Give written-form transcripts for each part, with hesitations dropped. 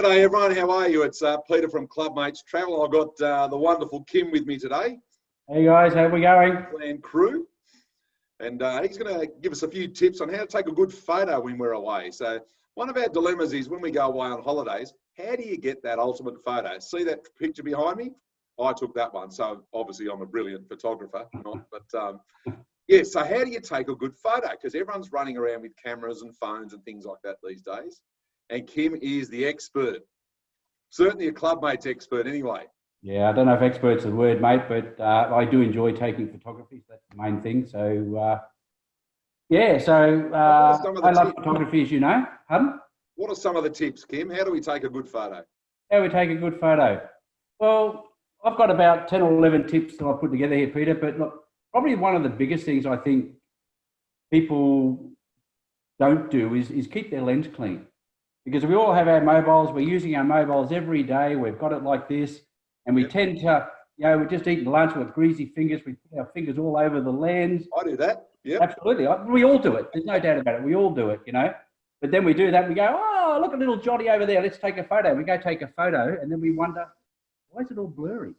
G'day everyone, how are you? It's Peter from ClubMates Travel. I've got the wonderful Kim with me today. Hey guys, how we going? Plan crew. And he's going to give us a few tips on how to take a good photo when we're away. So one of our dilemmas is when we go away on holidays, how do you get that ultimate photo? See that picture behind me? I took that one, so obviously I'm a brilliant photographer. Yeah, so how do you take a good photo? Because everyone's running around with cameras and phones and things like that these days. And Kim is the expert. Certainly a ClubMates expert anyway. Yeah, I don't know if expert's the word, mate, but I do enjoy taking photography. So that's the main thing. So, I love photography, as you know. Pardon? What are some of the tips, Kim? How do we take a good photo? How do we take a good photo? Well, I've got about 10 or 11 tips that I put together here, Peter, but look, probably one of the biggest things I think people don't do is keep their lens clean. Because we all have our mobiles, we're using our mobiles every day, we've got it like this, and we tend to, we're just eating lunch with greasy fingers, we put our fingers all over the lens. I do that, yeah. Absolutely, we all do it, there's no doubt about it, we all do it, But then we do that, we go, oh, look at little Johnny over there, let's take a photo. We go take a photo, and then we wonder, why is it all blurry?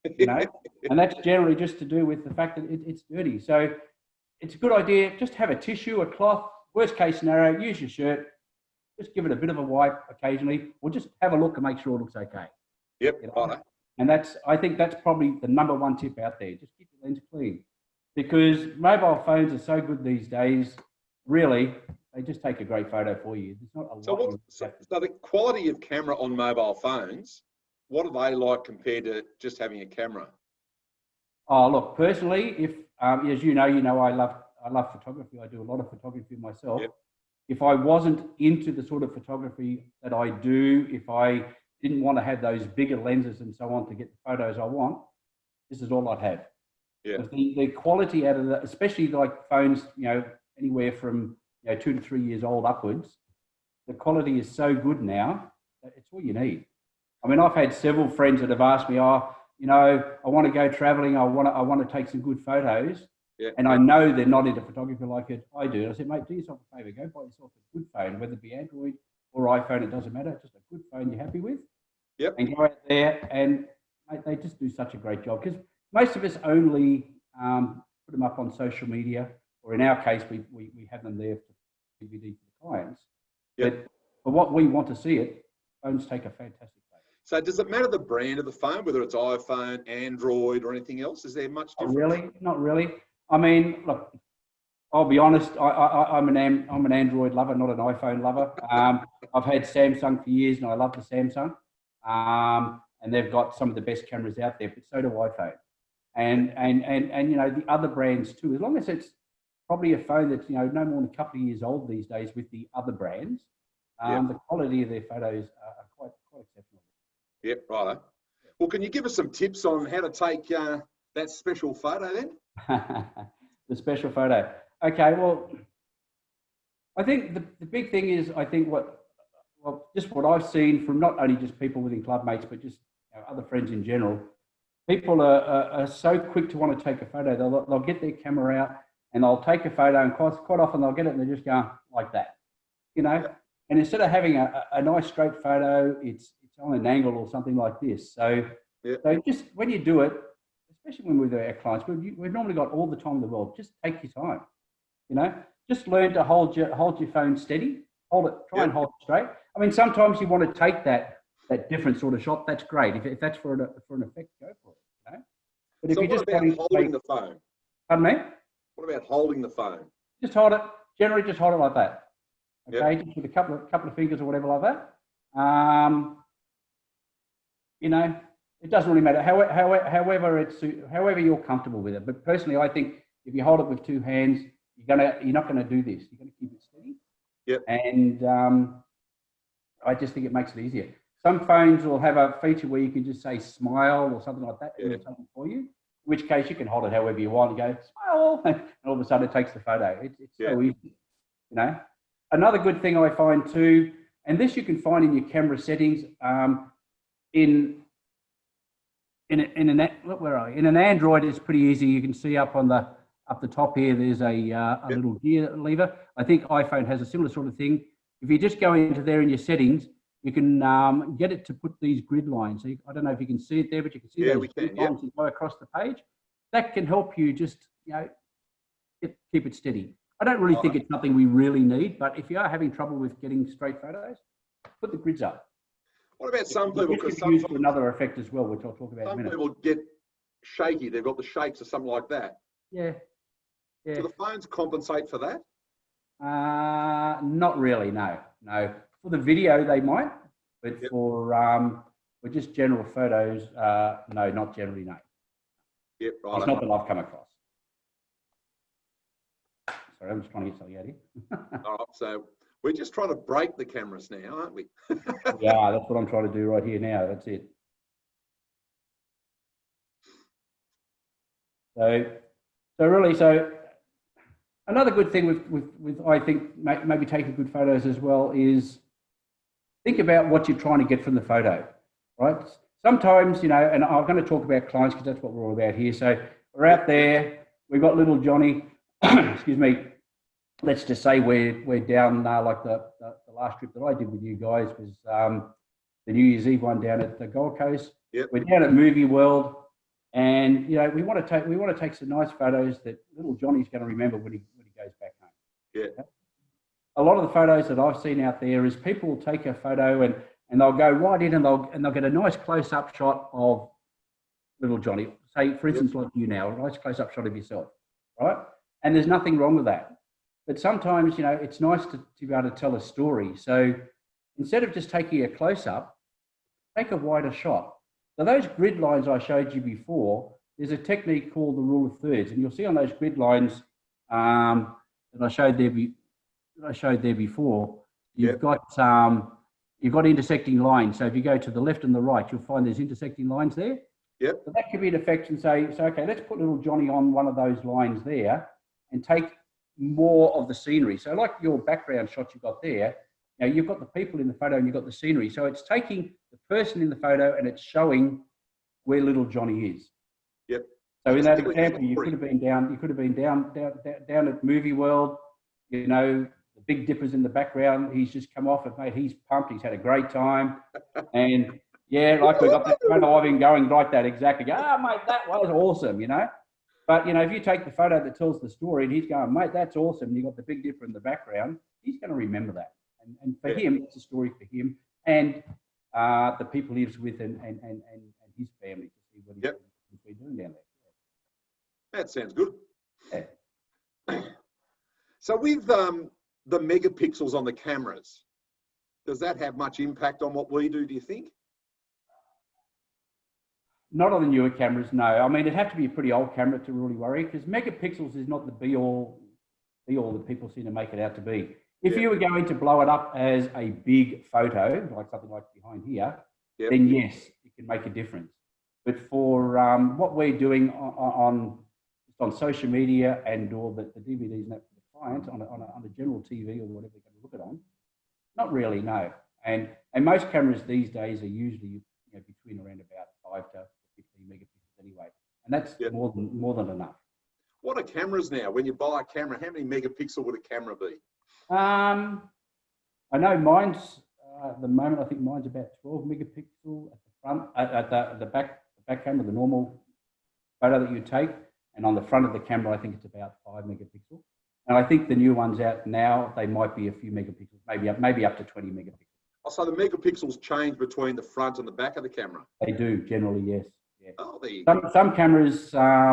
And that's generally just to do with the fact that it's dirty. So it's a good idea, just have a tissue, a cloth, worst case scenario, use your shirt, just give it a bit of a wipe occasionally, or just have a look and make sure it looks okay. Yep. And I think that's probably the number one tip out there. Just keep your lens clean, because mobile phones are so good these days. Really, they just take a great photo for you. There's not a lot. So the quality of camera on mobile phones, what are they like compared to just having a camera? Oh, look, personally, if as you know, I love photography. I do a lot of photography myself. Yep. If I wasn't into the sort of photography that I do, if I didn't want to have those bigger lenses and so on to get the photos I want, this is all I'd have. Yeah. The quality out of that, especially like phones, anywhere from 2 to 3 years old upwards, the quality is so good now that it's all you need. I mean, I've had several friends that have asked me, I want to go traveling, I want to take some good photos. Yeah. And I know they're not into photography like I do. And I said, mate, do yourself a favour, go buy yourself a good phone, whether it be Android or iPhone, it doesn't matter, just a good phone you're happy with. Yep. And go out there, and mate, they just do such a great job, because most of us only put them up on social media, or in our case, we have them there for DVD for the clients. Yep. But for what we want to see it, phones take a fantastic photo. So does it matter the brand of the phone, whether it's iPhone, Android, or anything else? Is there much difference? Not really. I mean, look, I'll be honest, I'm an Android lover, not an iPhone lover. I've had Samsung for years, and I love the Samsung. And they've got some of the best cameras out there, but so do iPhone. And the other brands too, as long as it's probably a phone that's, no more than a couple of years old these days with the other brands, the quality of their photos are quite exceptional. Yep, righto. Well, can you give us some tips on how to take that special photo then? The special photo. Okay, well, I think the big thing is, I think what I've seen from not only just people within ClubMates, but just other friends in general, people are so quick to want to take a photo. They'll get their camera out and they'll take a photo, and quite often they'll get it and they're just going like that, And instead of having a nice straight photo, it's on an angle or something like this. So just when you do it, especially when we're with our clients, we've normally got all the time in the world. Just take your time, Just learn to hold your phone steady. Try and hold it straight. I mean, sometimes you want to take that different sort of shot. That's great. If that's for an effect, go for it. But so what about holding the phone? Pardon me? What about holding the phone? Just hold it. Generally, just hold it like that. Okay, just with a couple of fingers or whatever like that. It doesn't really matter. However you're comfortable with it. But personally, I think if you hold it with two hands, you're not gonna do this. You're gonna keep it steady. Yep. And I just think it makes it easier. Some phones will have a feature where you can just say smile or something like that, and do something for you. In which case you can hold it however you want and go smile, and all of a sudden it takes the photo. It's so easy, Another good thing I find too, and this you can find in your camera settings, in an Android, it's pretty easy. You can see up the top here, there's a little gear lever. I think iPhone has a similar sort of thing. If you just go into there in your settings, you can get it to put these grid lines. So I don't know if you can see it there, but you can see those grid lines that go across the page. That can help you just, keep it steady. I don't really think it's something we really need, but if you are having trouble with getting straight photos, put the grids up. What about some people? Because sometimes use for another effect as well, which I'll talk about in a minute. Some people get shaky. They've got the shakes or something like that. Yeah. Do the phones compensate for that? Not really, no. For the video, they might, but for just general photos, no, not generally, no. Yep, right. It's not that I've come across. Sorry, I'm just trying to get something out here. All right, so we're just trying to break the cameras now, aren't we? Yeah, that's what I'm trying to do right here now. That's it. So another good thing with I think maybe taking good photos as well is think about what you're trying to get from the photo, right? Sometimes, and I'm going to talk about clients because that's what we're all about here. So we're out there, we've got little Johnny, excuse me, let's just say we're down like the last trip that I did with you guys was the New Year's Eve one down at the Gold Coast. Yep. We're down at Movie World, and we want to take some nice photos that little Johnny's going to remember when he goes back home. Yeah. Okay? A lot of the photos that I've seen out there is people will take a photo and they'll go right in and they'll get a nice close-up shot of little Johnny. Say, for instance, like you now, a nice close-up shot of yourself, right? And there's nothing wrong with that. But sometimes, it's nice to be able to tell a story. So instead of just taking a close-up, take a wider shot. So those grid lines I showed you before, there's a technique called the rule of thirds. And you'll see on those grid lines that I showed there before, you've got intersecting lines. So if you go to the left and the right, you'll find there's intersecting lines there. Yep. So that could be an effect and say, okay, let's put little Johnny on one of those lines there and take more of the scenery. So like your background shot you've got there, you've got the people in the photo and you've got the scenery. So it's taking the person in the photo and it's showing where little Johnny is. Yep. So in that example, you could have been down at Movie World, the Big Dipper's in the background. He's just come off it, mate. He's pumped. He's had a great time. And like we got that photo of him going like that exactly. Mate, that was awesome, But, if you take the photo that tells the story and he's going, mate, that's awesome, and you've got the Big Dipper in the background, he's going to remember that. And for him, it's a story for him and the people he lives with and his family to see what he's been doing down there. That sounds good. Yeah. So with the megapixels on the cameras, does that have much impact on what we do you think? Not on the newer cameras, no. I mean, it'd have to be a pretty old camera to really worry because megapixels is not the be-all that people seem to make it out to be. If you were going to blow it up as a big photo, like something like behind here, then yes, it can make a difference. But for what we're doing on social media and or the DVDs and that for the client on a general TV or whatever they're going to look it on, not really, no. And most cameras these days are usually between around about 5 to 15 megapixels anyway, and that's more than enough. What are cameras now? When you buy a camera, how many megapixel would a camera be? I know mine's at the moment. I think mine's about 12 megapixel at the front, at the back camera, the normal photo that you take, and on the front of the camera, I think it's about 5 megapixel. And I think the new ones out now, they might be a few megapixels, maybe up to 20 megapixels. Oh, so the megapixels change between the front and the back of the camera? They do, generally, yes. Yeah. Oh, there you go. Some cameras, I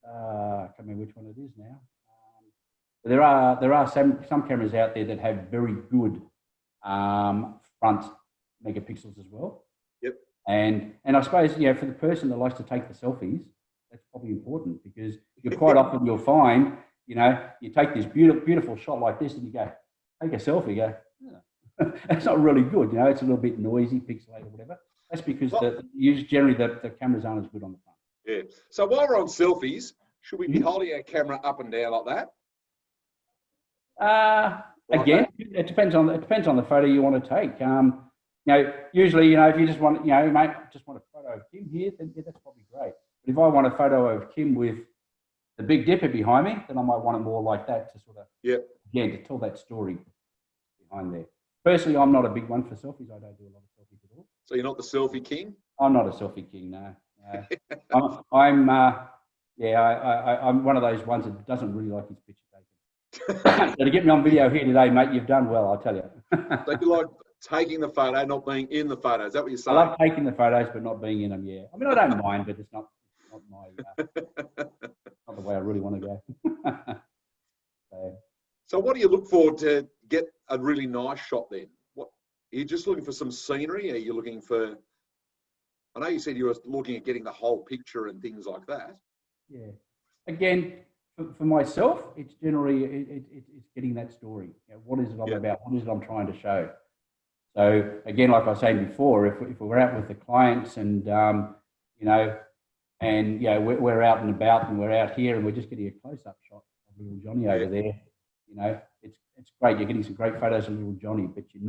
can't remember which one it is now. There are some cameras out there that have very good front megapixels as well. Yep. And I suppose, for the person that likes to take the selfies, that's probably important because quite often you'll find, you take this beautiful shot like this and you go, take a selfie, that's not really good. It's a little bit noisy, pixelated, or whatever. That's because generally the cameras aren't as good on the front. Yeah. So while we're on selfies, should we be holding our camera up and down like that? Again, it depends on the photo you want to take. Usually, if you just want, mate, just want a photo of Kim here, then that's probably great. But if I want a photo of Kim with the Big Dipper behind me, then I might want it more like that to sort of, again, to tell that story behind there. personally, I'm not a big one for selfies. I don't do a lot of selfies at all. So you're not the selfie king? I'm not a selfie king, no. I'm one of those ones that doesn't really like his picture taken. So to get me on video here today, mate, you've done well, I'll tell you. So you like taking the photo, not being in the photo. Is that what you're I saying? love taking the photos, but not being in them, yeah. I mean, I don't mind, but it's not my, not the way I really want to go. So what do you look for to get a really nice shot then? What, are you just looking for some scenery? Are you looking for, I know you said you were looking at getting the whole picture and things like that. Yeah. Again, for myself, it's generally, it's getting that story. You know, what is it I'm about? What is it I'm trying to show? So again, like I was saying before, if we're out with the clients and, we're out and about and we're out here and we're just getting a close-up shot of little Johnny over there, it's great. You're getting some great photos of little Johnny, but you're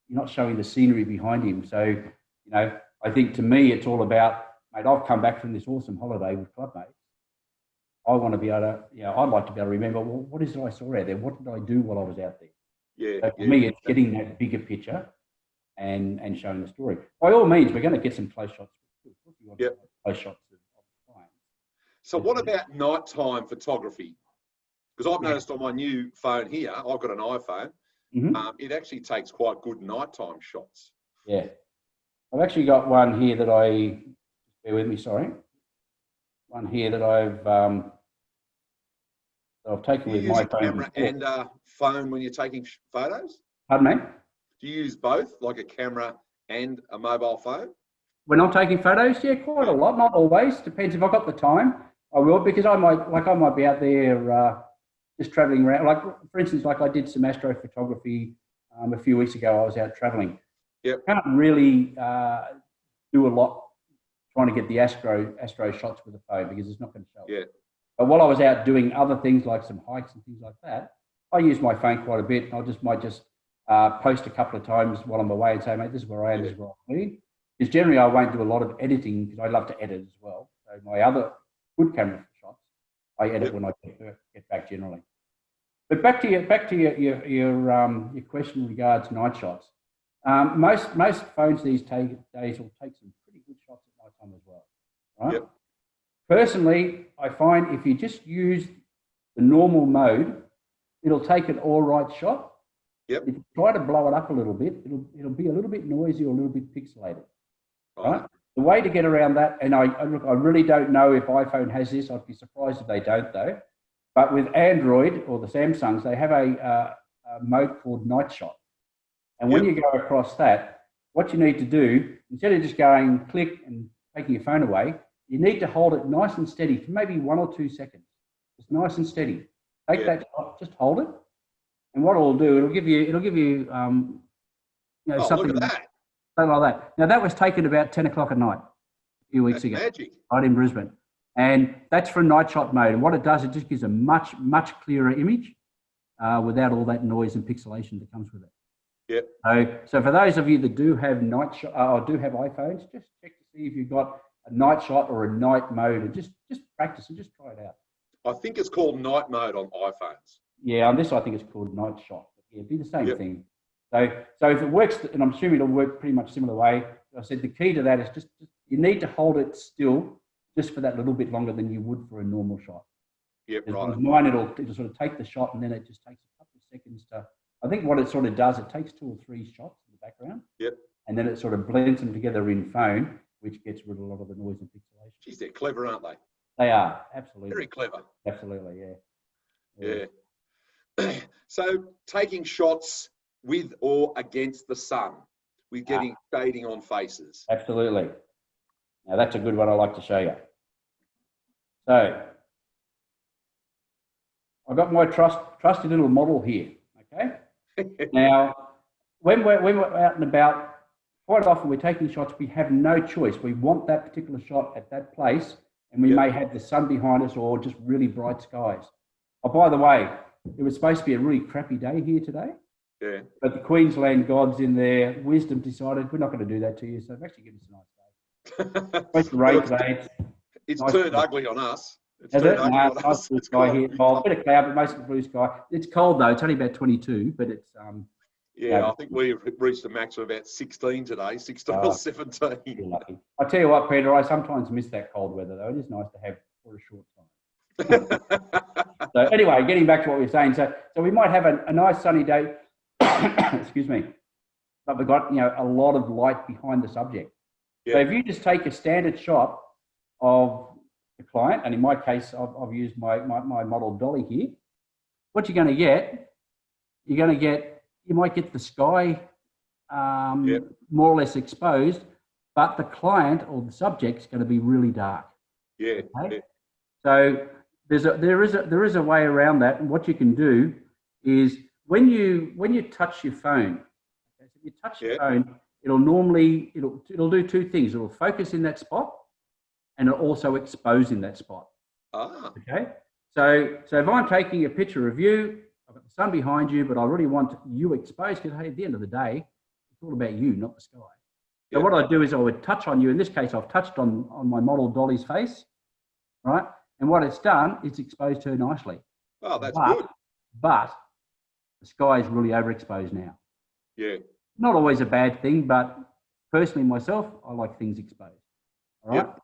not showing the scenery behind him. So, I think to me, it's all about, mate, I've come back from this awesome holiday with ClubMates. I want to be able to, I'd like to be able to remember, well, what is it I saw out there? What did I do while I was out there? Yeah. So for me, it's getting that bigger picture and showing the story. By all means, we're going to get some close shots. Close shots of clients. So what about nighttime photography? Because I've noticed on my new phone here, I've got an iPhone. It actually takes quite good nighttime shots. Yeah. I've actually got one here that bear with me, sorry. One here that I've taken with my phone. Camera and phone when you're taking photos? Pardon me? Do you use both, like a camera and a mobile phone? When I'm taking photos, yeah, quite a lot. Not always. Depends if I've got the time. I will, because I might be out there just traveling around. Like, for instance, like I did some astrophotography a few weeks ago. I was out traveling. Yep. Can't really do a lot trying to get the astro shots with the phone because it's not going to show. Yeah. But while I was out doing other things like some hikes and things like that, I use my phone quite a bit. I might just post a couple of times while I'm away and say, mate, this is where I am, this is where I'm going. Because generally I won't do a lot of editing because I love to edit as well. So my other good camera shots, I edit when I get back generally. But back to your question regards night shots. Most phones these days will take some pretty good shots at night time as well, right? Yep. Personally, I find if you just use the normal mode, it'll take an all right shot. Yep. If you try to blow it up a little bit, it'll be a little bit noisy or a little bit pixelated. Right? The way to get around that, and I really don't know if iPhone has this. I'd be surprised if they don't, though. But with Android or the Samsungs, they have a mode called Night Shot. And when you go across that, what you need to do, instead of just going click and taking your phone away, you need to hold it nice and steady for maybe 1 or 2 seconds. Just nice and steady. Take that shot, just hold it. And what it'll do, it'll give you something. Look at that. Something like that. Now, that was taken about 10 o'clock at night a few weeks ago. Magic. Right in Brisbane. And that's for night shot mode. And what it does, it just gives a much, much clearer image without all that noise and pixelation that comes with it. Yep. So for those of you that do have night shot or do have iPhones, just check to see if you've got a night shot or a night mode, and just practice and just try it out. I think it's called night mode on iPhones. Yeah, on this I think it's called night shot. Yeah, it'd be the same thing. So if it works, and I'm assuming it'll work pretty much similar way. I said the key to that is just you need to hold it still just for that little bit longer than you would for a normal shot. Yep, right. With mine, it'll sort of take the shot and then it just takes a couple of seconds to. I think what it sort of does, it takes 2 or 3 shots in the background. Yep. And then it sort of blends them together in phone, which gets rid of a lot of the noise and pixelation. Geez, they're clever, aren't they? They are, absolutely. Very clever. Absolutely, yeah. So taking shots with or against the sun, with getting shading on faces. Absolutely. Now that's a good one I like to show you. So I've got my trusty little model here, okay? Now, when we're out and about, quite often we're taking shots, we have no choice. We want that particular shot at that place, and we may have the sun behind us or just really bright skies. Oh, by the way, it was supposed to be a really crappy day here today. Yeah. But the Queensland gods in their wisdom decided we're not going to do that to you, so they've actually given us a nice day. Supposed to rain today. It's nice turned ugly on us. It's turned ugly on us. Nice blue sky here. Oh, a bit of cloud, but mostly blue sky. It's cold though. It's only about 22, but it's Yeah, I think we've reached a max of about 16 today, 16 or 17. You're lucky. I tell you what, Peter, I sometimes miss that cold weather though. It is nice to have for a short time. So anyway, getting back to what we were saying, so we might have a nice sunny day, excuse me, but we've got a lot of light behind the subject. Yeah. So if you just take a standard shot of the client, and in my case, I've used my model dolly here. What you're going to get, you might get the sky more or less exposed, but the client or the subject's going to be really dark. Yeah. Okay? Yeah. So there is a way around that, and what you can do is when you touch your phone, okay, so if you touch your phone, it'll do two things. It'll focus in that spot, and it'll also expose in that spot. Ah. Okay. So if I'm taking a picture of you, I've got the sun behind you, but I really want you exposed because, hey, at the end of the day, it's all about you, not the sky. So what I do is I would touch on you. In this case, I've touched on my model Dolly's face, right? And what it's done, it's exposed her nicely. Oh, that's good. But the sky is really overexposed now. Yeah. Not always a bad thing, but personally myself, I like things exposed. All right? Yep.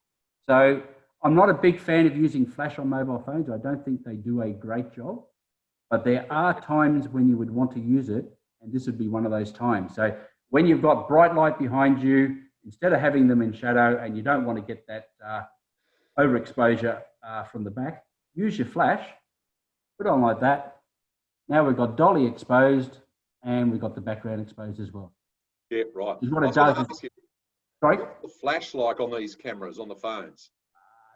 So I'm not a big fan of using flash on mobile phones. I don't think they do a great job. But there are times when you would want to use it, and this would be one of those times. So when you've got bright light behind you, instead of having them in shadow and you don't want to get that overexposure from the back, use your flash, put it on like that. Now we've got Dolly exposed and we've got the background exposed as well. Yeah, right. Is what it does. Sorry? What's the flash like on these cameras, on the phones?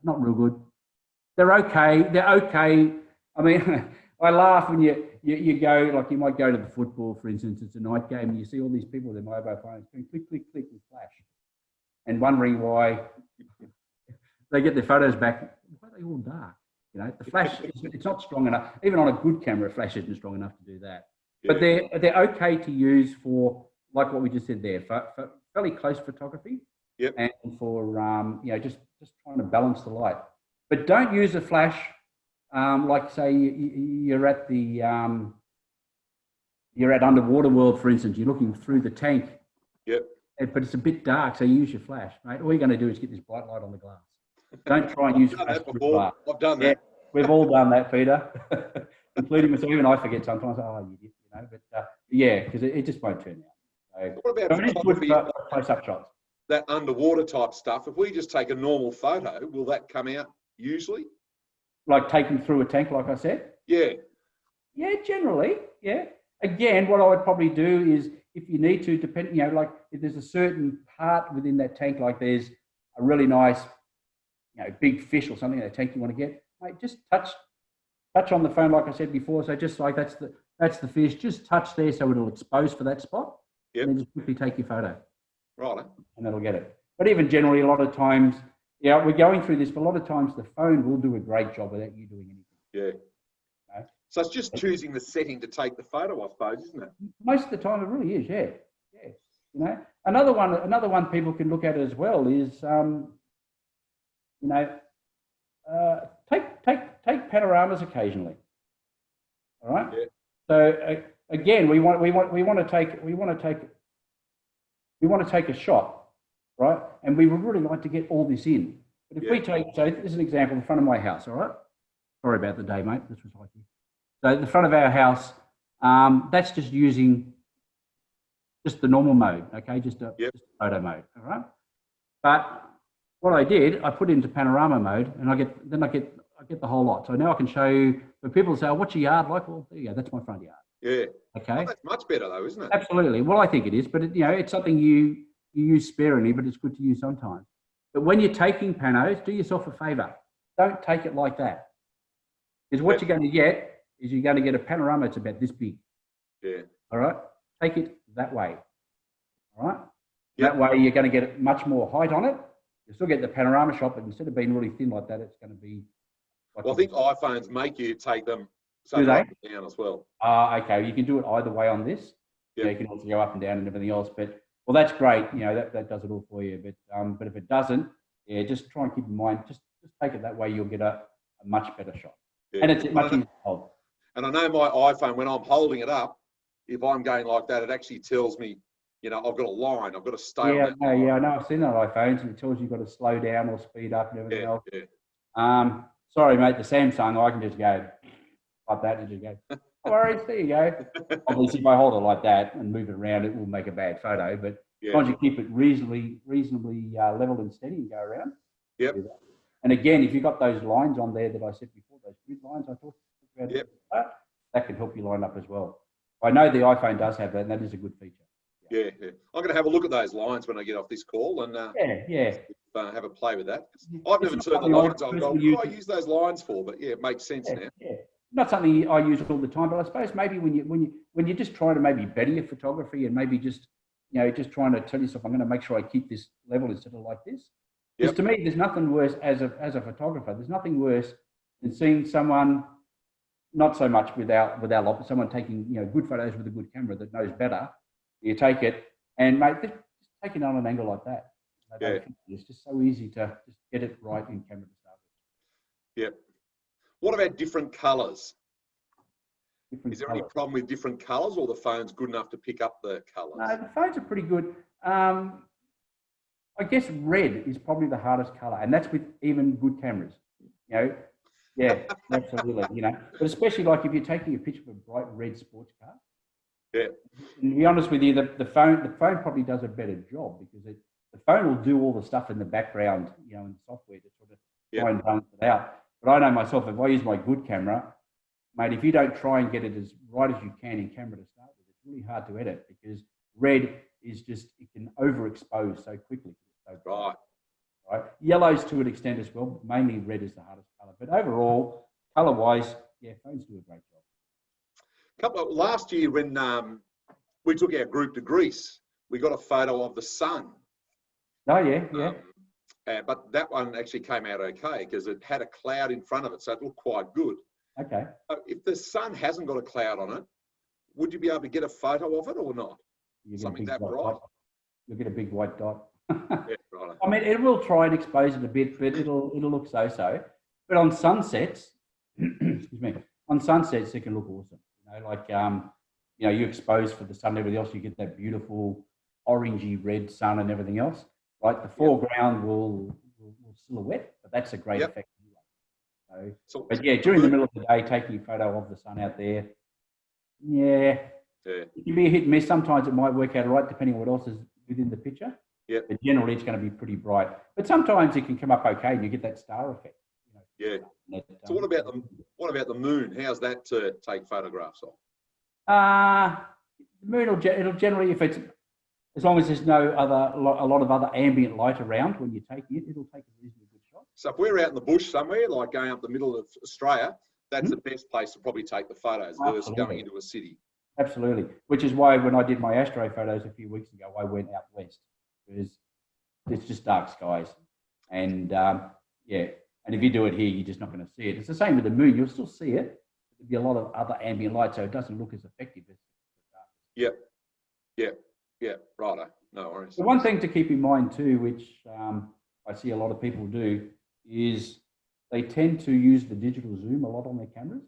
Not real good. They're okay. I mean, I laugh when you go, like you might go to the football, for instance, it's a night game, and you see all these people with their mobile phones going click, click, click with flash, and wondering why they get their photos back. Why are they all dark? The flash, it's not strong enough. Even on a good camera, flash isn't strong enough to do that. Yeah. But they're okay to use for, like what we just said there, for fairly close photography. Yep. And for just trying to balance the light. But don't use a flash. Like say you're at the you're at underwater world, for instance. You're looking through the tank. Yep. But it's a bit dark, so you use your flash, mate. All you're going to do is get this bright light on the glass. Don't try and use flash through glass. I've done that. Yeah, we've all done that, Peter, including myself. Even I forget sometimes. Oh, you did, But yeah, because it just won't turn out. So, what about it is good for close-up shots? That underwater type stuff. If we just take a normal photo, will that come out usually? Like taken through a tank, like I said? Yeah. Yeah, generally, yeah. Again, what I would probably do is, if you need to, like if there's a certain part within that tank, like there's a really nice, big fish or something in that tank you want to get, mate, just touch on the phone, like I said before. So just like that's the fish, just touch there so it'll expose for that spot. Yep. And then just quickly take your photo. Right. And that'll get it. But even generally, a lot of times, we're going through this, but a lot of times the phone will do a great job without you doing anything. Yeah. So it's just choosing the setting to take the photo, I suppose, isn't it? Most of the time, it really is. Yeah. Another one people can look at as well is, take panoramas occasionally. All right. Yeah. So again, we want to take a shot, right? And we would really like to get all this in. But if we take, so this is an example, in front of my house, all right? Sorry about the day, mate. This was like, so the front of our house, that's just using just the normal mode, okay? Just a photo mode, all right? But what I did, I put it into panorama mode, and I get the whole lot. So now I can show you. But people say, oh, "What's your yard like?" Well, there you go. That's my front yard. Yeah. Okay. Well, that's much better, though, isn't it? Absolutely. Well, I think it is, but it's something you use sparingly, but it's good to use sometimes. But when you're taking panos, do yourself a favour. Don't take it like that, because what you're going to get is you're going to get a panorama that's about this big. Yeah. All right. Take it that way. All right. Yep. That way you're going to get much more height on it. You still get the panorama shot, but instead of being really thin like that, it's going to be. Well, I think iPhones make you take them do they? up and down as well. Okay. You can do it either way on this. Yeah. You can also go up and down and everything else. But well, that's great. That does it all for you. But if it doesn't, just try and keep in mind. Just take it that way. You'll get a much better shot. Yeah. And it's much easier to hold. And I know my iPhone, when I'm holding it up, if I'm going like that, it actually tells me, you know, I've got a line, I've got to stay on Yeah, that no, line. yeah, I know. I've seen that on iPhones, and it tells you've got to slow down or speed up and everything else. Yeah. Sorry, mate, the Samsung, I can just go like that and just go, no worries, there you go. Obviously, if I hold it like that and move it around, it will make a bad photo. But as long as you keep it reasonably level and steady and go around. Yep. And again, if you've got those lines on there that I said before, those grid lines I talked about, that can help you line up as well. I know the iPhone does have that, and that is a good feature. Yeah. I'm going to have a look at those lines when I get off this call and have a play with that. I've never turned the lines on. What do I use those lines for? But yeah, it makes sense now. Yeah, not something I use all the time, but I suppose maybe when you're just trying to maybe better your photography and maybe just just trying to tell yourself, I'm going to make sure I keep this level instead of like this. Because to me, there's nothing worse as a photographer. There's nothing worse than seeing someone, not so much without but someone taking good photos with a good camera that knows better. You take it and mate, just take it on an angle like that. It's just so easy to just get it right in camera to start with. Yeah. What about different colours? Is there any problem with different colours, or the phone's good enough to pick up the colours? No, the phones are pretty good. I guess red is probably the hardest colour, and that's with even good cameras. Yeah, absolutely. But especially like if you're taking a picture of a bright red sports car. Yeah. And to be honest with you, the phone probably does a better job because the phone will do all the stuff in the background, in the software to sort of try and balance it out. But I know myself, if I use my good camera, mate, if you don't try and get it as right as you can in camera to start with, it's really hard to edit because red is just, it can overexpose so quickly. Right. Yellows to an extent as well, but mainly red is the hardest colour. But overall, colour-wise, phones do a great job. Last year when we took our group to Greece, we got a photo of the sun. Oh, yeah. But that one actually came out okay because it had a cloud in front of it, so it looked quite good. Okay. If the sun hasn't got a cloud on it, would you be able to get a photo of it or not? Something that bright? You'll get a big white dot. Yeah, right. I mean, it will try and expose it a bit, but it'll look so-so. But on sunsets, excuse me, on sunsets it can look awesome. You expose for the sun and everything else, you get that beautiful orangey red sun and everything else. Right, the foreground will silhouette, but that's a great effect anyway. But during the middle of the day, taking a photo of the sun out there, it can be a hit and miss. Sometimes it might work out all right, depending on what else is within the picture. Yeah. But generally, it's going to be pretty bright. But sometimes it can come up okay, and you get that star effect. So what about the moon? How's that to take photographs of? The moon it'll generally, if it's as long as there's a lot of other ambient light around when you're taking it, it'll take a reasonably good shot. So if we're out in the bush somewhere, like going up the middle of Australia, that's the best place to probably take the photos versus going into a city. Absolutely. Which is why when I did my astro photos a few weeks ago, I went out west because it's just dark skies. And and if you do it here, you're just not going to see it. It's the same with the moon. You'll still see it. There'll be a lot of other ambient light, so it doesn't look as effective as dark. Yeah, righto. No worries. The one thing to keep in mind too, which I see a lot of people do, is they tend to use the digital zoom a lot on their cameras.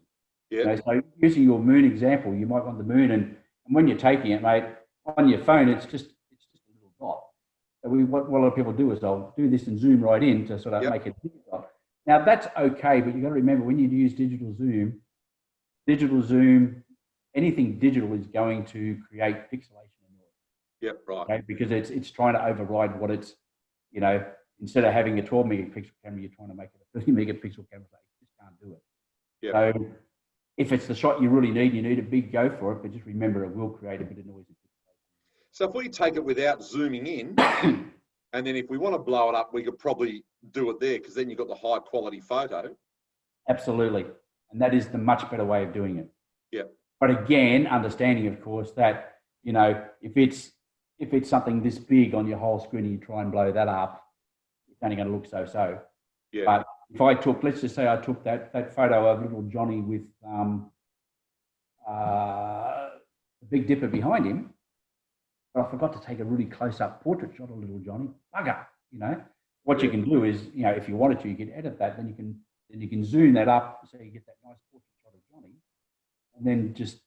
Yeah. So using your moon example, you might want the moon, and when you're taking it, mate, on your phone, it's just a little dot. So what a lot of people do is they'll do this and zoom right in to sort of make it a big dot. Now that's okay, but you got to remember when you use digital zoom, anything digital is going to create pixelation. Yep, right. Okay? Because it's trying to override what it's, instead of having a 12 megapixel camera, you're trying to make it a 30 megapixel camera. So you just can't do it. Yep. So if it's the shot you really need, you need a big go for it, but just remember it will create a bit of noise. So if we take it without zooming in, and then if we want to blow it up, we could probably do it there because then you've got the high quality photo. Absolutely. And that is the much better way of doing it. Yeah. But again, understanding, of course, that, if it's something this big on your whole screen and you try and blow that up, it's only going to look so-so. Yeah. But if let's just say I took that photo of little Johnny with a Big Dipper behind him, but I forgot to take a really close-up portrait shot of little Johnny, bugger, What you can do is, if you wanted to, you can edit that, then you can zoom that up so you get that nice portrait shot of Johnny, and then just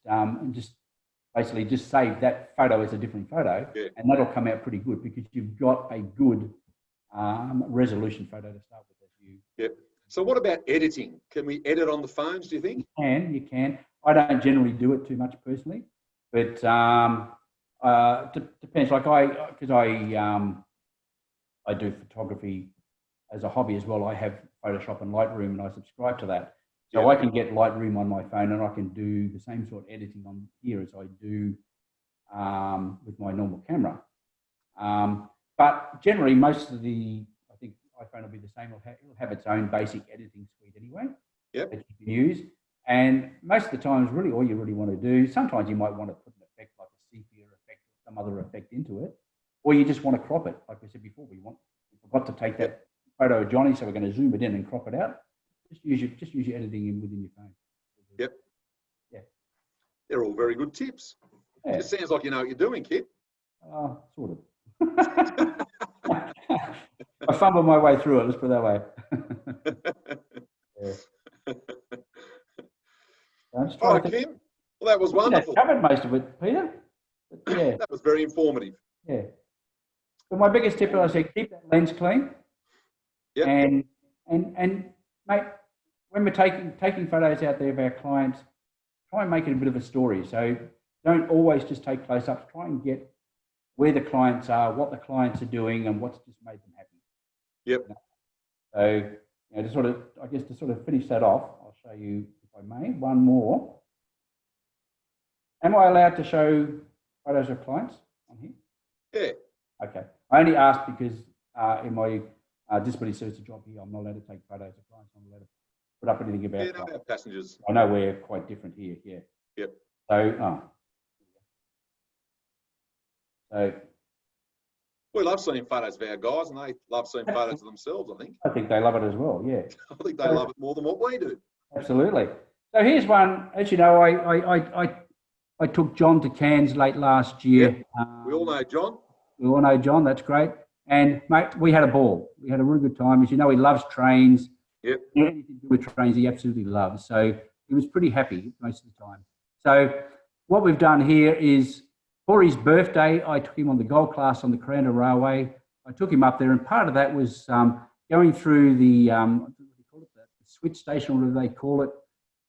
basically just save that photo as a different photo, and that'll come out pretty good because you've got a good resolution photo to start with. Yep. So what about editing? Can we edit on the phones, do you think? You can. I don't generally do it too much personally, but depends. Like because I do photography as a hobby as well. I have Photoshop and Lightroom, and I subscribe to that. So I can get Lightroom on my phone, and I can do the same sort of editing on here as I do with my normal camera. But generally, most of the, I think iPhone will be the same. It'll have its own basic editing suite anyway that you can use. And most of the times, really, all you really want to do, sometimes you might want to put an effect like a sepia effect or some other effect into it, or you just want to crop it. Like we said before, we forgot to take that photo of Johnny, so we're going to zoom it in and crop it out. Just use your editing within your phone. Yep. Yeah. They're all very good tips. Yeah. It sounds like you know what you're doing, Kip. Sort of. I fumbled my way through it, let's put it that way. All right, Kim. Well, that was wonderful. Covered most of it, Peter. But yeah. That was very informative. Yeah. But my biggest tip is I say keep that lens clean. Yeah. And mate, when we're taking photos out there of our clients, try and make it a bit of a story. So don't always just take close-ups. Try and get where the clients are, what the clients are doing, and what's just made them happy. Yep. So, to sort of finish that off, I'll show you, if I may, one more. Am I allowed to show photos of clients on here? Yeah. Okay. I only asked because in my disability services job here, I'm not allowed to take photos of clients. I'm allowed to put up anything about about passengers. I know we're quite different here. Yeah. Yep. So, we love seeing photos of our guys, and they love seeing photos of themselves, I think. I think they love it as well, yeah. I think they love it more than what we do. Absolutely. So here's one. As you know, I took John to Cairns late last year. Yep. We all know John. We all know John, that's great. And, mate, we had a ball. We had a really good time. As you know, he loves trains. Yep. Anything to do with trains, he absolutely loves. So he was pretty happy most of the time. So what we've done here is, for his birthday, I took him on the gold class on the Coranda Railway. I took him up there, and part of that was going through the, what do you call it, the switch station, or what do they call it,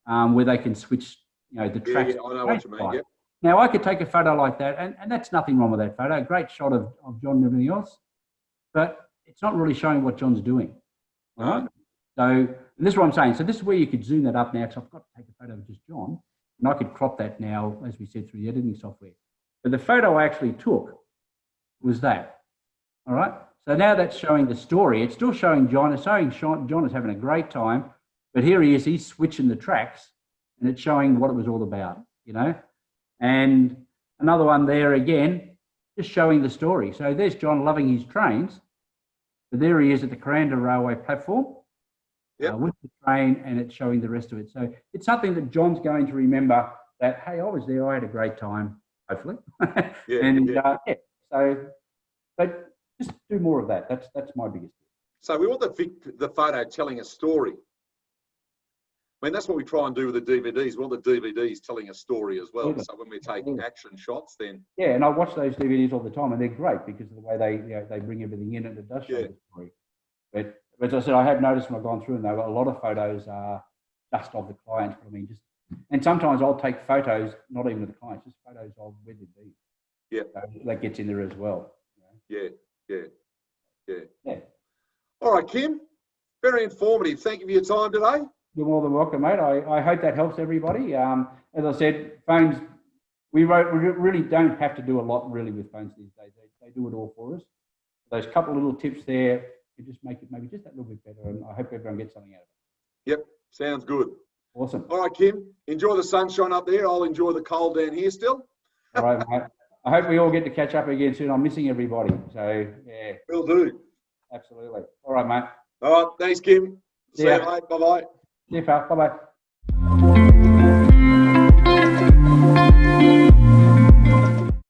where they can switch, the tracks. Yeah, I know what you mean, yep. Now, I could take a photo like that, and that's nothing wrong with that photo. Great shot of John and everything else, but it's not really showing what John's doing. All right? So, and this is what I'm saying. So this is where you could zoom that up now, because I've got to take a photo of just John, and I could crop that now, as we said, through the editing software. But the photo I actually took was that. All right? So now that's showing the story. It's still showing John. It's showing John is having a great time, but here he is. He's switching the tracks, and it's showing what it was all about, And another one there again, just showing the story. So there's John loving his trains, but there he is at the Coranda Railway platform with the train, and it's showing the rest of it. So it's something that John's going to remember that, hey, I was there, I had a great time, hopefully. So, but just do more of that. That's my biggest tip. So we want the photo telling a story. I mean, that's what we try and do with the DVDs. We want the DVDs telling a story as well. So when we're taking action shots, then and I watch those DVDs all the time, and they're great because of the way they bring everything in, and it does show the story. But as I said, I have noticed when I've gone through, and a lot of photos are just of the clients. But I mean, and sometimes I'll take photos, not even of the clients, just photos of where they've been. Yeah, so that gets in there as well. Yeah. All right, Kim. Very informative. Thank you for your time today. You're more than welcome, mate. I hope that helps everybody. As I said, phones, we really don't have to do a lot really with phones these days. They do it all for us. Those couple of little tips there can just make it maybe just that little bit better, and I hope everyone gets something out of it. Yep, sounds good. Awesome. All right, Kim, enjoy the sunshine up there. I'll enjoy the cold down here still. All right, mate. I hope we all get to catch up again soon. I'm missing everybody. So, yeah. Will do. Absolutely. All right, mate. All right, thanks, Kim. See you, mate. Bye-bye. See you, pal. Bye-bye.